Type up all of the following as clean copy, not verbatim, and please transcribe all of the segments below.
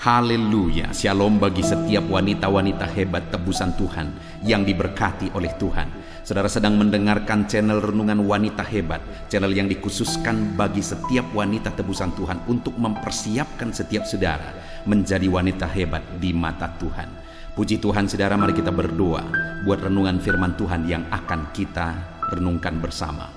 Haleluya, shalom bagi setiap wanita-wanita hebat tebusan Tuhan yang diberkati oleh Tuhan. Saudara sedang mendengarkan channel Renungan Wanita Hebat, channel yang dikhususkan bagi setiap wanita tebusan Tuhan untuk mempersiapkan setiap saudara menjadi wanita hebat di mata Tuhan. Puji Tuhan saudara, mari kita berdoa buat renungan firman Tuhan yang akan kita renungkan bersama.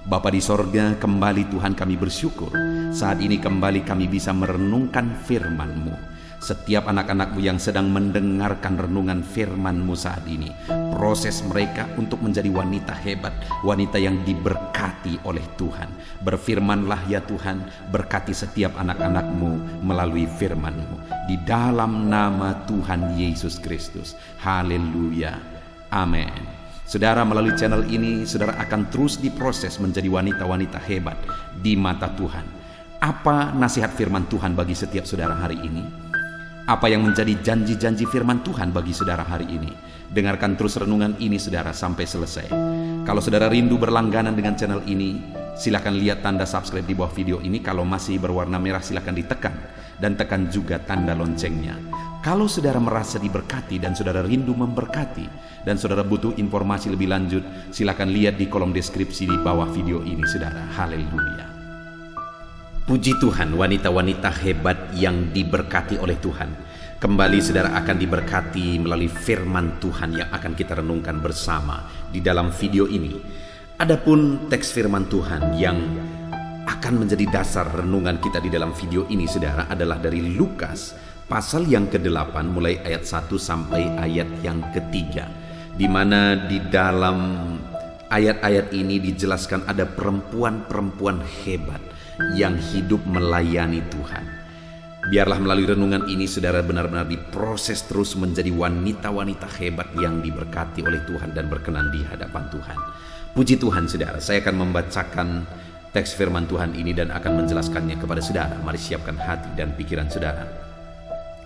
Bapa di sorga, kembali Tuhan kami bersyukur saat ini kembali kami bisa merenungkan firman-Mu. Setiap anak-anak-Mu yang sedang mendengarkan renungan firman-Mu saat ini, proses mereka untuk menjadi wanita hebat, wanita yang diberkati oleh Tuhan. Berfirmanlah ya Tuhan, berkati setiap anak-anak-Mu melalui firman-Mu. Di dalam nama Tuhan Yesus Kristus. Haleluya. Amin. Saudara, melalui channel ini saudara akan terus diproses menjadi wanita-wanita hebat di mata Tuhan. Apa nasihat firman Tuhan bagi setiap saudara hari ini? Apa yang menjadi janji-janji firman Tuhan bagi saudara hari ini? Dengarkan terus renungan ini saudara sampai selesai. Kalau saudara rindu berlangganan dengan channel ini, silakan lihat tanda subscribe di bawah video ini. Kalau masih berwarna merah silakan ditekan dan tekan juga tanda loncengnya. Kalau saudara merasa diberkati dan saudara rindu memberkati dan saudara butuh informasi lebih lanjut, silakan lihat di kolom deskripsi di bawah video ini saudara. Haleluya. Puji Tuhan, wanita-wanita hebat yang diberkati oleh Tuhan. Kembali saudara akan diberkati melalui firman Tuhan yang akan kita renungkan bersama di dalam video ini. Adapun teks firman Tuhan yang akan menjadi dasar renungan kita di dalam video ini saudara adalah dari Lukas pasal yang ke-8 mulai ayat 1 sampai ayat yang ke-3, di mana di dalam ayat-ayat ini dijelaskan ada perempuan-perempuan hebat yang hidup melayani Tuhan. Biarlah melalui renungan ini saudara benar-benar diproses terus menjadi wanita-wanita hebat yang diberkati oleh Tuhan dan berkenan di hadapan Tuhan. Puji Tuhan saudara, saya akan membacakan teks firman Tuhan ini dan akan menjelaskannya kepada saudara. Mari siapkan hati dan pikiran saudara.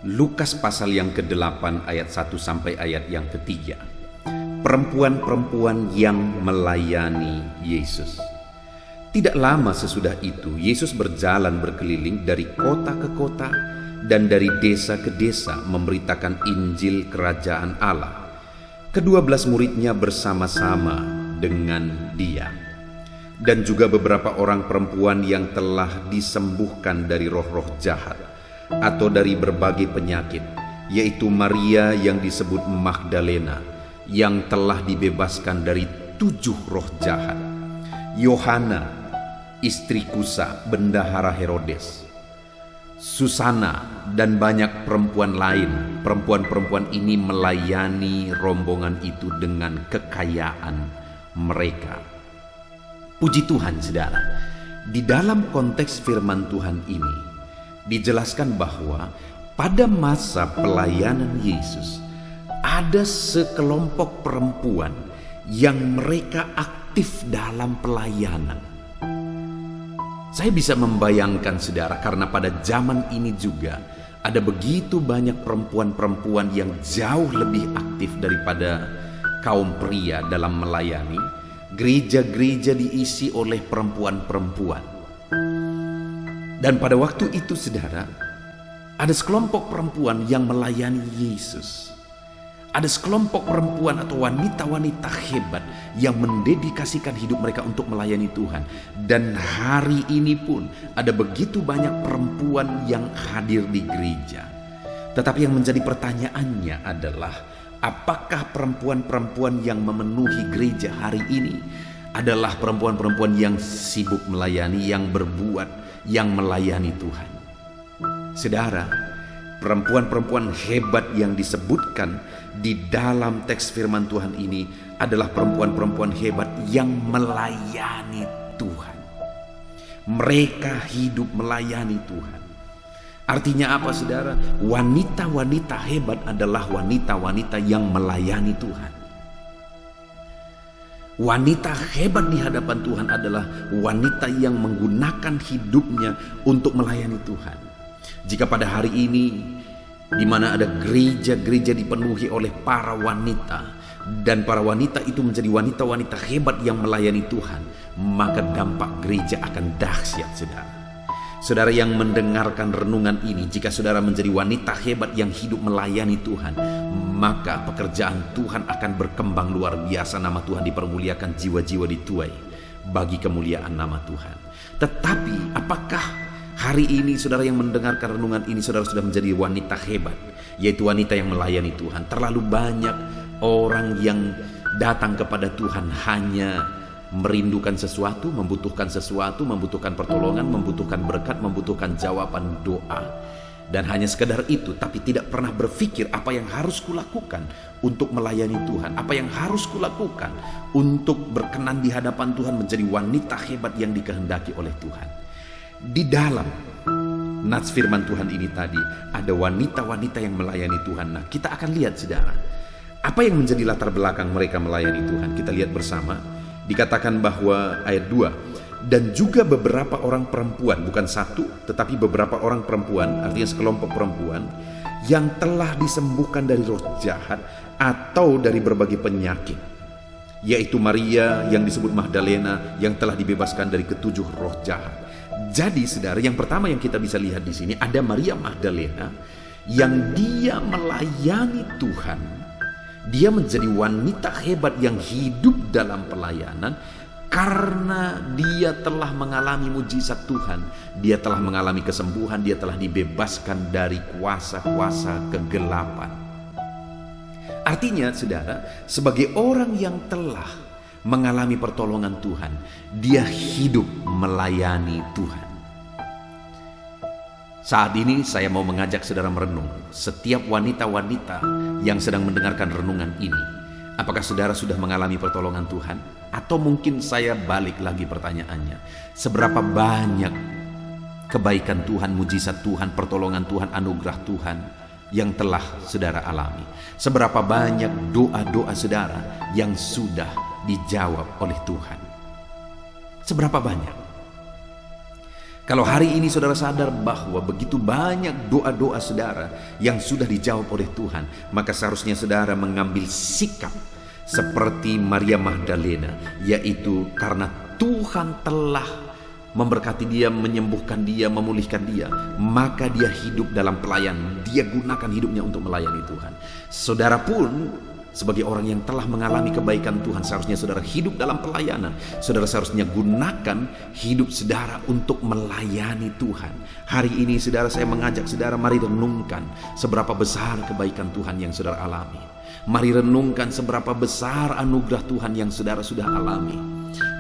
Lukas pasal yang ke-8 ayat 1 sampai ayat yang ke-3. Perempuan-perempuan yang melayani Yesus. Tidak lama sesudah itu, Yesus berjalan berkeliling dari kota ke kota dan dari desa ke desa memberitakan Injil Kerajaan Allah. Ke-12 muridnya bersama-sama dengan dia. Dan juga beberapa orang perempuan yang telah disembuhkan dari roh-roh jahat atau dari berbagai penyakit, yaitu Maria yang disebut Magdalena, yang telah dibebaskan dari 7 roh jahat, Yohana istri Kusa bendahara Herodes, Susana, dan banyak perempuan lain. Perempuan-perempuan ini melayani rombongan itu dengan kekayaan mereka. Puji Tuhan saudara, di dalam konteks firman Tuhan ini dijelaskan bahwa pada masa pelayanan Yesus ada sekelompok perempuan yang mereka aktif dalam pelayanan. Saya bisa membayangkan saudara, karena pada zaman ini juga ada begitu banyak perempuan-perempuan yang jauh lebih aktif daripada kaum pria dalam melayani. Gereja-gereja diisi oleh perempuan-perempuan. Dan pada waktu itu saudara, ada sekelompok perempuan yang melayani Yesus. Ada sekelompok perempuan atau wanita-wanita hebat yang mendedikasikan hidup mereka untuk melayani Tuhan. Dan hari ini pun ada begitu banyak perempuan yang hadir di gereja. Tetapi yang menjadi pertanyaannya adalah, apakah perempuan-perempuan yang memenuhi gereja hari ini adalah perempuan-perempuan yang sibuk melayani, yang berbuat, yang melayani Tuhan? Saudara, perempuan-perempuan hebat yang disebutkan di dalam teks firman Tuhan ini adalah perempuan-perempuan hebat yang melayani Tuhan. Mereka hidup melayani Tuhan. Artinya apa saudara? Wanita-wanita hebat adalah wanita-wanita yang melayani Tuhan. Wanita hebat di hadapan Tuhan adalah wanita yang menggunakan hidupnya untuk melayani Tuhan. Jika pada hari ini di mana ada gereja-gereja dipenuhi oleh para wanita, dan para wanita itu menjadi wanita-wanita hebat yang melayani Tuhan, maka dampak gereja akan dahsyat saudara. Saudara yang mendengarkan renungan ini, jika saudara menjadi wanita hebat yang hidup melayani Tuhan, maka pekerjaan Tuhan akan berkembang luar biasa. Nama Tuhan dipermuliakan, jiwa-jiwa dituai bagi kemuliaan nama Tuhan. Tetapi apakah hari ini saudara yang mendengarkan renungan ini, saudara sudah menjadi wanita hebat, yaitu wanita yang melayani Tuhan? Terlalu banyak orang yang datang kepada Tuhan hanya merindukan sesuatu, membutuhkan pertolongan, membutuhkan berkat, membutuhkan jawaban doa, dan hanya sekedar itu, tapi tidak pernah berpikir apa yang harus kulakukan untuk melayani Tuhan, apa yang harus kulakukan untuk berkenan di hadapan Tuhan, menjadi wanita hebat yang dikehendaki oleh Tuhan. Di dalam nats firman Tuhan ini tadi ada wanita-wanita yang melayani Tuhan. Nah, kita akan lihat saudara, apa yang menjadi latar belakang mereka melayani Tuhan. Kita lihat bersama. Dikatakan bahwa ayat 2, dan juga beberapa orang perempuan, bukan satu tetapi beberapa orang perempuan, artinya sekelompok perempuan yang telah disembuhkan dari roh jahat atau dari berbagai penyakit, yaitu Maria yang disebut Magdalena yang telah dibebaskan dari ketujuh roh jahat. Jadi saudara, yang pertama yang kita bisa lihat di sini ada Maria Magdalena yang dia melayani Tuhan. Dia menjadi wanita hebat yang hidup dalam pelayanan karena dia telah mengalami mujizat Tuhan. Dia telah mengalami kesembuhan, dia telah dibebaskan dari kuasa-kuasa kegelapan. Artinya saudara, sebagai orang yang telah mengalami pertolongan Tuhan, dia hidup melayani Tuhan. Saat ini saya mau mengajak saudara merenung. Setiap wanita-wanita yang sedang mendengarkan renungan ini, apakah saudara sudah mengalami pertolongan Tuhan? Atau mungkin saya balik lagi pertanyaannya, seberapa banyak kebaikan Tuhan, mujizat Tuhan, pertolongan Tuhan, anugerah Tuhan yang telah saudara alami? Seberapa banyak doa-doa saudara yang sudah dijawab oleh Tuhan? Seberapa banyak? Kalau hari ini saudara sadar bahwa begitu banyak doa-doa saudara yang sudah dijawab oleh Tuhan, maka seharusnya saudara mengambil sikap seperti Maria Magdalena, yaitu karena Tuhan telah memberkati dia, menyembuhkan dia, memulihkan dia, maka dia hidup dalam pelayanan. Dia gunakan hidupnya untuk melayani Tuhan. Saudara pun sebagai orang yang telah mengalami kebaikan Tuhan, seharusnya saudara hidup dalam pelayanan. Saudara seharusnya gunakan hidup saudara untuk melayani Tuhan. Hari ini saudara, saya mengajak saudara, mari renungkan seberapa besar kebaikan Tuhan yang saudara alami. Mari renungkan seberapa besar anugerah Tuhan yang saudara sudah alami.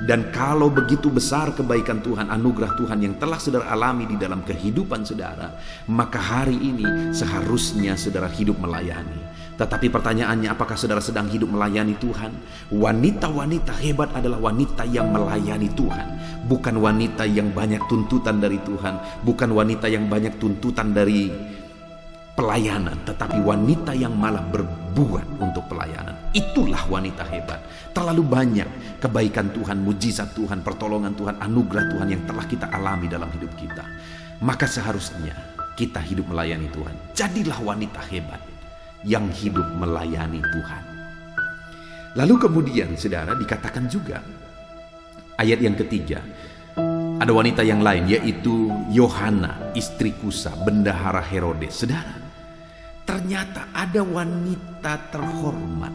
Dan kalau begitu besar kebaikan Tuhan, anugerah Tuhan yang telah saudara alami di dalam kehidupan saudara, maka hari ini seharusnya saudara hidup melayani. Tetapi pertanyaannya, apakah saudara sedang hidup melayani Tuhan? Wanita-wanita hebat adalah wanita yang melayani Tuhan, bukan wanita yang banyak tuntutan dari Tuhan, bukan wanita yang banyak tuntutan dari pelayanan, tetapi wanita yang malah berbuat untuk pelayanan. Itulah wanita hebat. Terlalu banyak kebaikan Tuhan, mujizat Tuhan, pertolongan Tuhan, anugerah Tuhan yang telah kita alami dalam hidup kita. Maka seharusnya kita hidup melayani Tuhan. Jadilah wanita hebat yang hidup melayani Tuhan. Lalu kemudian saudara, dikatakan juga ayat yang ketiga, ada wanita yang lain, yaitu Yohana istri Kusa, bendahara Herodes. Saudara, ternyata ada wanita terhormat,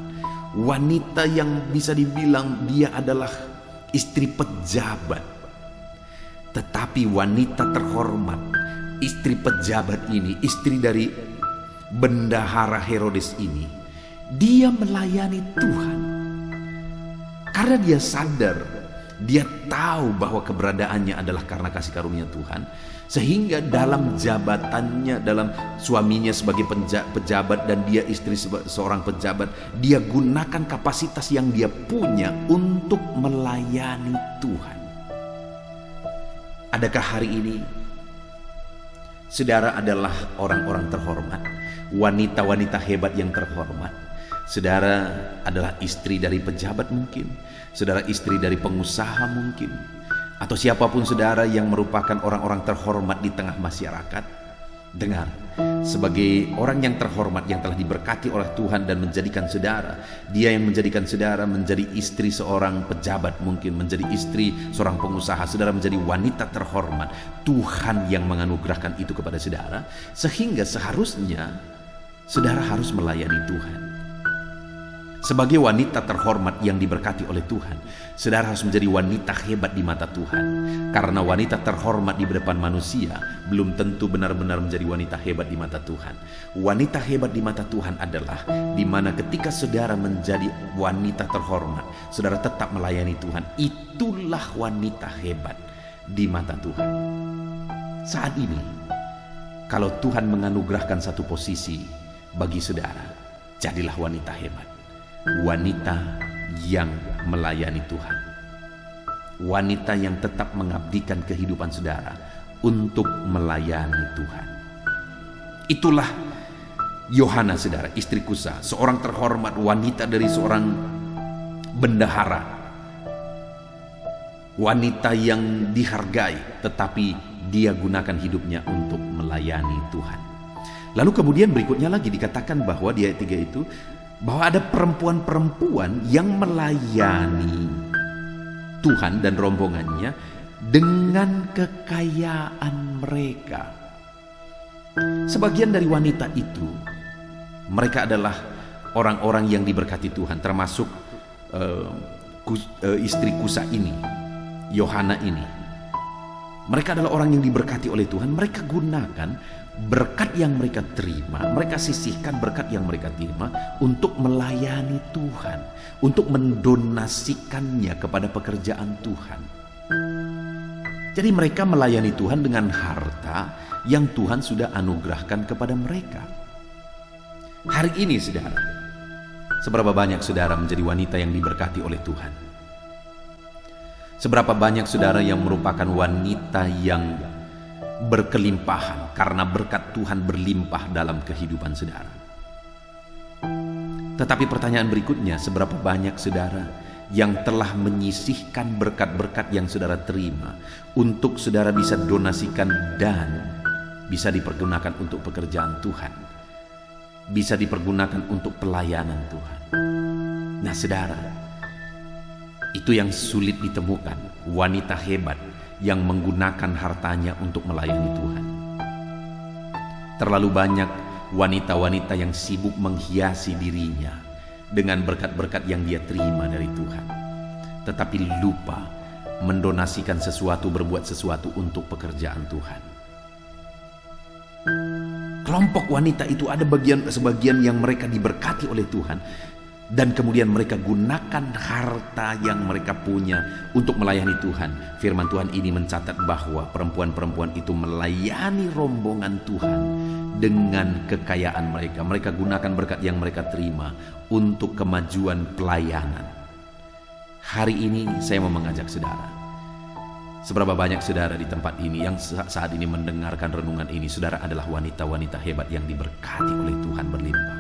wanita yang bisa dibilang dia adalah istri pejabat. Tetapi wanita terhormat, istri pejabat ini, istri dari bendahara Herodes ini, dia melayani Tuhan karena dia sadar, dia tahu bahwa keberadaannya adalah karena kasih karunia Tuhan, sehingga dalam jabatannya, dalam suaminya sebagai pejabat dan dia istri seorang pejabat, dia gunakan kapasitas yang dia punya untuk melayani Tuhan. Adakah hari ini saudara adalah orang-orang terhormat, wanita-wanita hebat yang terhormat? Saudara adalah istri dari pejabat mungkin, saudara istri dari pengusaha mungkin, atau siapapun saudara yang merupakan orang-orang terhormat di tengah masyarakat. Dengar, sebagai orang yang terhormat yang telah diberkati oleh Tuhan dan menjadikan saudara, dia yang menjadikan saudara menjadi istri seorang pejabat, mungkin menjadi istri seorang pengusaha, saudara menjadi wanita terhormat. Tuhan yang menganugerahkan itu kepada saudara, sehingga seharusnya saudara harus melayani Tuhan. Sebagai wanita terhormat yang diberkati oleh Tuhan, saudara harus menjadi wanita hebat di mata Tuhan. Karena wanita terhormat di depan manusia belum tentu benar-benar menjadi wanita hebat di mata Tuhan. Wanita hebat di mata Tuhan adalah di mana ketika saudara menjadi wanita terhormat, saudara tetap melayani Tuhan. Itulah wanita hebat di mata Tuhan. Saat ini, kalau Tuhan menganugerahkan satu posisi bagi saudara, jadilah wanita hebat. Wanita yang melayani Tuhan, wanita yang tetap mengabdikan kehidupan saudara untuk melayani Tuhan. Itulah Yohana, saudara, istri Kusa, seorang terhormat, wanita dari seorang bendahara, wanita yang dihargai, tetapi dia gunakan hidupnya untuk melayani Tuhan. Lalu kemudian berikutnya lagi dikatakan bahwa di ayat 3 itu, bahwa ada perempuan-perempuan yang melayani Tuhan dan rombongannya dengan kekayaan mereka. Sebagian dari wanita itu, mereka adalah orang-orang yang diberkati Tuhan, termasuk istri Kusa ini, Yohana ini. Mereka adalah orang yang diberkati oleh Tuhan. Mereka gunakan berkat yang mereka terima, mereka sisihkan berkat yang mereka terima untuk melayani Tuhan, untuk mendonasikannya kepada pekerjaan Tuhan. Jadi mereka melayani Tuhan dengan harta yang Tuhan sudah anugerahkan kepada mereka. Hari ini, saudara, seberapa banyak saudara menjadi wanita yang diberkati oleh Tuhan? Seberapa banyak saudara yang merupakan wanita yang berkelimpahan karena berkat Tuhan berlimpah dalam kehidupan saudara? Tetapi pertanyaan berikutnya, seberapa banyak saudara yang telah menyisihkan berkat-berkat yang saudara terima untuk saudara bisa donasikan dan bisa dipergunakan untuk pekerjaan Tuhan, bisa dipergunakan untuk pelayanan Tuhan? Nah, saudara, itu yang sulit ditemukan, wanita hebat yang menggunakan hartanya untuk melayani Tuhan. Terlalu banyak wanita-wanita yang sibuk menghiasi dirinya dengan berkat-berkat yang dia terima dari Tuhan, tetapi lupa mendonasikan sesuatu, berbuat sesuatu untuk pekerjaan Tuhan. Kelompok wanita itu ada sebagian yang mereka diberkati oleh Tuhan, dan kemudian mereka gunakan harta yang mereka punya untuk melayani Tuhan. Firman Tuhan ini mencatat bahwa perempuan-perempuan itu melayani rombongan Tuhan dengan kekayaan mereka. Mereka gunakan berkat yang mereka terima untuk kemajuan pelayanan. Hari ini saya mau mengajak saudara, seberapa banyak saudara di tempat ini yang saat ini mendengarkan renungan ini, saudara adalah wanita-wanita hebat yang diberkati oleh Tuhan berlimpah.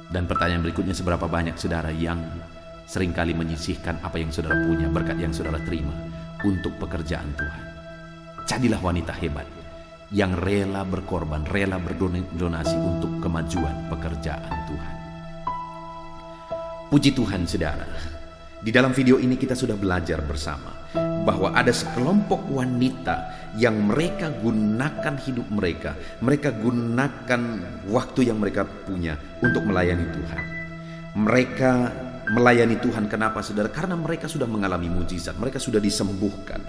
Dan pertanyaan berikutnya, seberapa banyak saudara yang seringkali menyisihkan apa yang saudara punya, berkat yang saudara terima untuk pekerjaan Tuhan? Jadilah wanita hebat yang rela berkorban, rela berdonasi untuk kemajuan pekerjaan Tuhan. Puji Tuhan, saudara. Di dalam video ini kita sudah belajar bersama bahwa ada sekelompok wanita yang mereka gunakan hidup mereka, mereka gunakan waktu yang mereka punya untuk melayani Tuhan. Mereka melayani Tuhan, kenapa saudara? Karena mereka sudah mengalami mujizat, mereka sudah disembuhkan,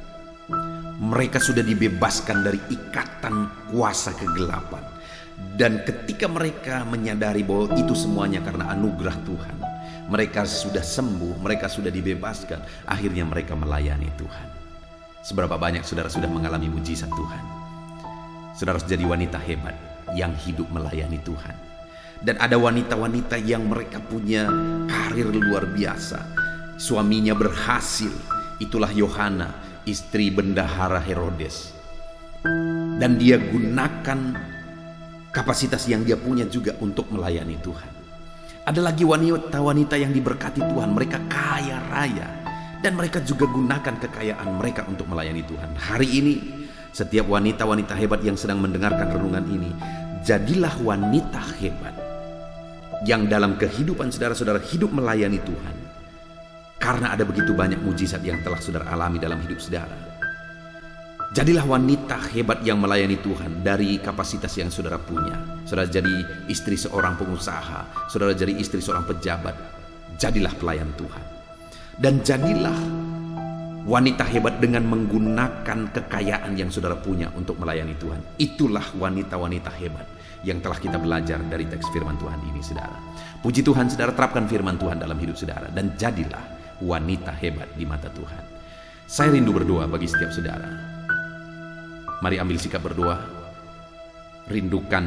mereka sudah dibebaskan dari ikatan kuasa kegelapan. Dan ketika mereka menyadari bahwa itu semuanya karena anugerah Tuhan, mereka sudah sembuh, mereka sudah dibebaskan, akhirnya mereka melayani Tuhan. Seberapa banyak saudara sudah mengalami mujizat Tuhan? Saudara harus jadi wanita hebat yang hidup melayani Tuhan. Dan ada wanita-wanita yang mereka punya karir luar biasa, suaminya berhasil. Itulah Yohana, istri bendahara Herodes. Dan dia gunakan kapasitas yang dia punya juga untuk melayani Tuhan. Ada lagi wanita-wanita yang diberkati Tuhan, mereka kaya raya, dan mereka juga gunakan kekayaan mereka untuk melayani Tuhan. Hari ini setiap wanita-wanita hebat yang sedang mendengarkan renungan ini, jadilah wanita hebat yang dalam kehidupan saudara-saudara hidup melayani Tuhan. Karena ada begitu banyak mujizat yang telah saudara alami dalam hidup saudara. Jadilah wanita hebat yang melayani Tuhan dari kapasitas yang saudara punya. Saudara jadi istri seorang pengusaha, saudara jadi istri seorang pejabat, jadilah pelayan Tuhan. Dan jadilah wanita hebat dengan menggunakan kekayaan yang saudara punya untuk melayani Tuhan. Itulah wanita-wanita hebat yang telah kita belajar dari teks firman Tuhan ini, saudara. Puji Tuhan, saudara, terapkan firman Tuhan dalam hidup saudara dan jadilah wanita hebat di mata Tuhan. Saya rindu berdoa bagi setiap saudara. Mari ambil sikap berdoa. Rindukan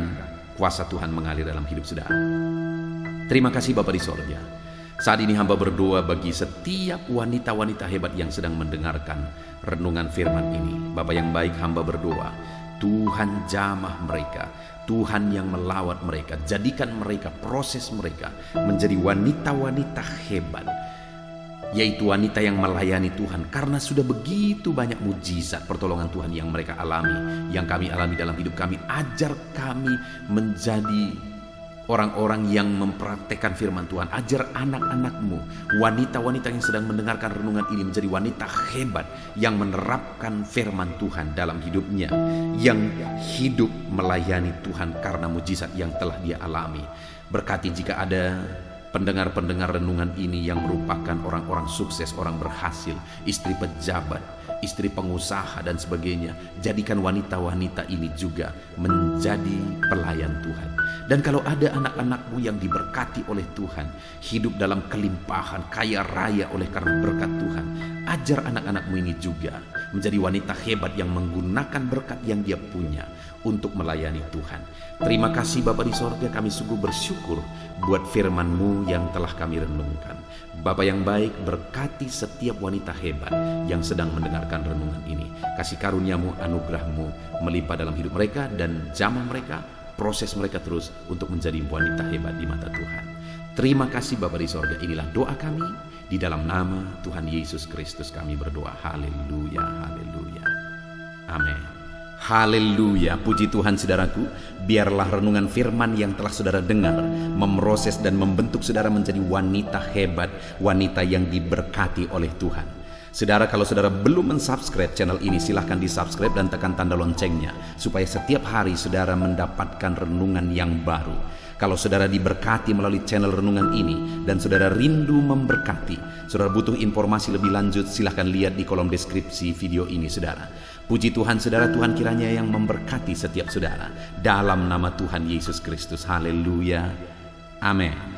kuasa Tuhan mengalir dalam hidup saudara. Terima kasih Bapa di sorga. Saat ini hamba berdoa bagi setiap wanita-wanita hebat yang sedang mendengarkan renungan firman ini. Bapa yang baik, hamba berdoa, Tuhan jamah mereka, Tuhan yang melawat mereka, jadikan mereka, proses mereka menjadi wanita-wanita hebat, yaitu wanita yang melayani Tuhan. Karena sudah begitu banyak mujizat pertolongan Tuhan yang mereka alami, yang kami alami dalam hidup kami. Ajar kami menjadi orang-orang yang mempraktekkan firman Tuhan. Ajar anak-anakmu, wanita-wanita yang sedang mendengarkan renungan ini, menjadi wanita hebat yang menerapkan firman Tuhan dalam hidupnya, yang hidup melayani Tuhan karena mujizat yang telah dia alami. Berkati jika ada pendengar-pendengar renungan ini yang merupakan orang-orang sukses, orang berhasil, istri pejabat, istri pengusaha dan sebagainya. Jadikan wanita-wanita ini juga menjadi pelayan Tuhan. Dan kalau ada anak-anakmu yang diberkati oleh Tuhan, hidup dalam kelimpahan, kaya raya oleh karena berkat Tuhan, ajar anak-anakmu ini juga menjadi wanita hebat yang menggunakan berkat yang dia punya untuk melayani Tuhan. Terima kasih Bapa di sorga, kami sungguh bersyukur buat firman-Mu yang telah kami renungkan. Bapa yang baik, berkati setiap wanita hebat yang sedang mendengarkan renungan ini. Kasih karunia-Mu, anugerah-Mu melimpah dalam hidup mereka dan jamah mereka, proses mereka terus untuk menjadi wanita hebat di mata Tuhan. Terima kasih Bapa di sorga, inilah doa kami. Di dalam nama Tuhan Yesus Kristus kami berdoa. Haleluya, haleluya. Amin. Haleluya, puji Tuhan saudaraku. Biarlah renungan firman yang telah saudara dengar memproses dan membentuk saudara menjadi wanita hebat, wanita yang diberkati oleh Tuhan. Saudara, kalau saudara belum mensubscribe channel ini, silahkan di-subscribe dan tekan tanda loncengnya supaya setiap hari saudara mendapatkan renungan yang baru. Kalau saudara diberkati melalui channel renungan ini dan saudara rindu memberkati, saudara butuh informasi lebih lanjut, silahkan lihat di kolom deskripsi video ini, saudara. Puji Tuhan, saudara, Tuhan kiranya yang memberkati setiap saudara dalam nama Tuhan Yesus Kristus. Haleluya. Amin.